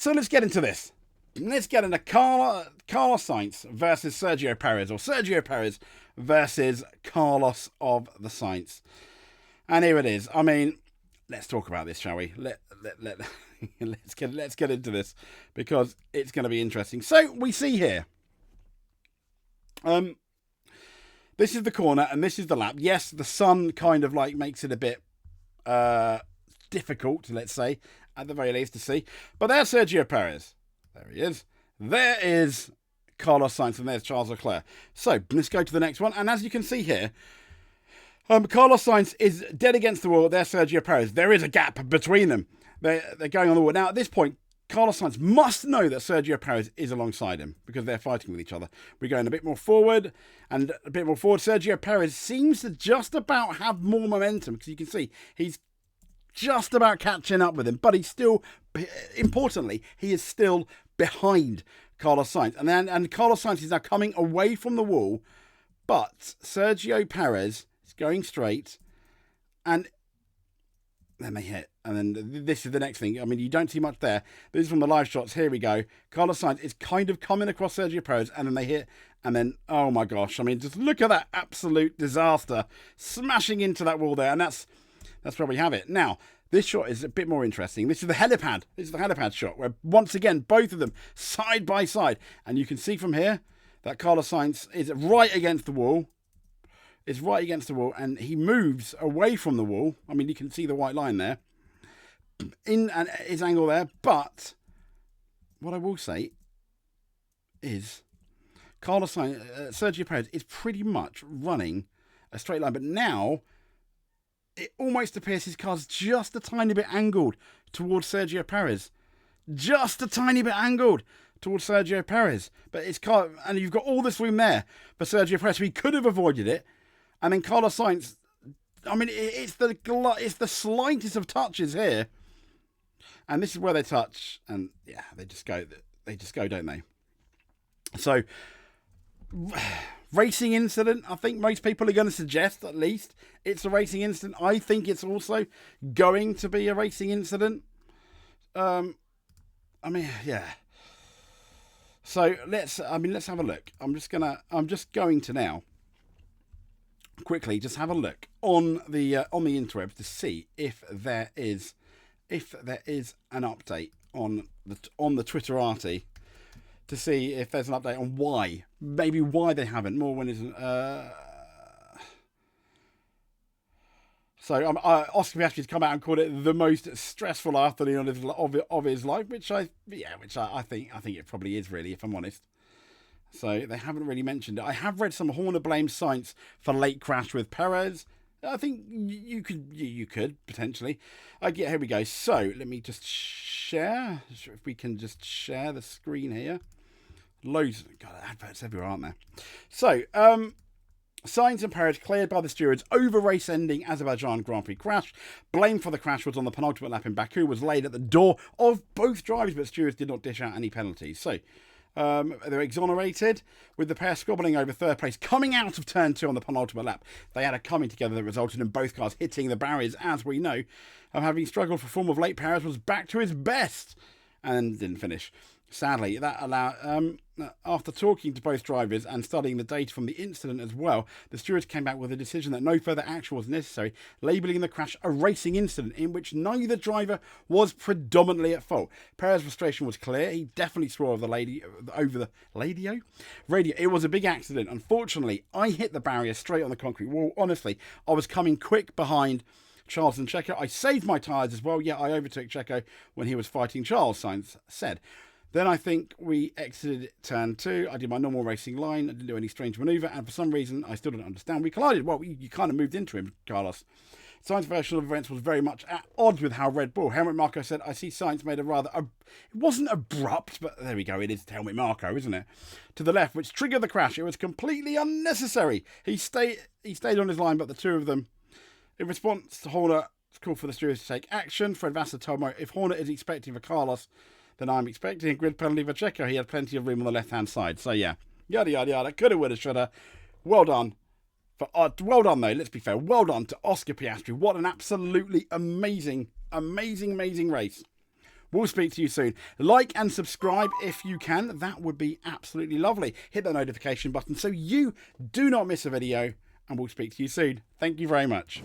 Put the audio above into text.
So let's get into this. Let's get into Carlos Sainz versus Sergio Perez, or Sergio Perez versus Carlos of the Sainz. And here it is. I mean, let's talk about this, shall we? Let's get into this because it's going to be interesting. So we see here, this is the corner and this is the lap. Yes, the sun kind of like makes it a bit difficult, let's say, at the very least to see. But there's Sergio Perez. There he is. There is Carlos Sainz and there's Charles Leclerc. So let's go to the next one. And as you can see here, Carlos Sainz is dead against the wall. There's Sergio Perez. There is a gap between them. They're going on the wall. Now, at this point, Carlos Sainz must know that Sergio Perez is alongside him because they're fighting with each other. We're going a bit more forward and a bit more forward. Sergio Perez seems to just about have more momentum because you can see he's just about catching up with him, but he's still, importantly, he is still behind Carlos Sainz. And Carlos Sainz is now coming away from the wall, but Sergio Perez is going straight, and then they hit. And then this is the next thing. I mean, you don't see much there. This is from the live shots. Here we go. Carlos Sainz is kind of coming across Sergio Perez, and then they hit. And then, oh my gosh. I mean, just look at that absolute disaster. Smashing into that wall there. And that's where we have it. Now, this shot is a bit more interesting. This is the helipad. This is the helipad shot where, once again, both of them side by side. And you can see from here that Carlos Sainz is right against the wall. It's right against the wall, and he moves away from the wall. I mean, you can see the white line there. In his angle there. But what I will say is Carlos Sainz, Sergio Perez is pretty much running a straight line. But now it almost appears his car's just a tiny bit angled towards Sergio Perez. Just a tiny bit angled towards Sergio Perez. But his car, and you've got all this room there for Sergio Perez. So he could have avoided it. And then Carlos Sainz, I mean, it's the slightest of touches here. And this is where they touch. And yeah, they just go, don't they? So, racing incident, I think most people are going to suggest, at least, it's a racing incident. I think it's also going to be a racing incident. I mean, yeah. So let's have a look. I'm just going to now quickly just have a look on the interwebs to see if there is an update on the Twitterati, to see if there's an update on why they haven't. More when isn't. So Oscar Piastri's come out and called it the most stressful afternoon of his life, which I think it probably is, really, if I'm honest. So they haven't really mentioned it. I have read some Horner blames Sainz for late crash with Perez. I think you could potentially. Here we go. So let me just share. If we can just share the screen here. Loads. God, adverts everywhere, aren't there? So Sainz and Perez cleared by the stewards over race ending Azerbaijan Grand Prix crash. Blame for the crash was on the penultimate lap in Baku, was laid at the door of both drivers, but stewards did not dish out any penalties. So they're exonerated, with the pair squabbling over third place coming out of turn 2 on the penultimate lap. They had a coming together that resulted in both cars hitting the barriers, as we know. Having struggled for form of late, Perez was back to his best and didn't finish. Sadly, that allowed, after talking to both drivers and studying the data from the incident as well, the stewards came back with a decision that no further action was necessary, labelling the crash a racing incident in which neither driver was predominantly at fault. Perez's frustration was clear. He definitely swore over the radio. It was a big accident. Unfortunately, I hit the barrier straight on the concrete wall. Honestly, I was coming quick behind Charles and Checo. I saved my tyres as well. Yeah, I overtook Checo when he was fighting Charles, Sainz said. Then I think we exited turn 2. I did my normal racing line. I didn't do any strange manoeuvre. And for some reason, I still didn't understand. We collided. Well, you kind of moved into him, Carlos. Sainz's version of events was very much at odds with how Red Bull. Helmut Marko said, I see Sainz made a rather... it wasn't abrupt, but there we go. It is Helmut Marko, isn't it? To the left, which triggered the crash. It was completely unnecessary. He stayed on his line, but the two of them... In response to Horner, called for the stewards to take action. Fred Vassar told me, if Horner is expecting for Carlos... then I'm expecting a grid penalty for Checo. He had plenty of room on the left-hand side. So, yeah. Yada, yada, yada. Coulda, woulda, shoulda. Well done. Well done, though. Let's be fair. Well done to Oscar Piastri. What an absolutely amazing race. We'll speak to you soon. Like and subscribe if you can. That would be absolutely lovely. Hit that notification button so you do not miss a video, and we'll speak to you soon. Thank you very much.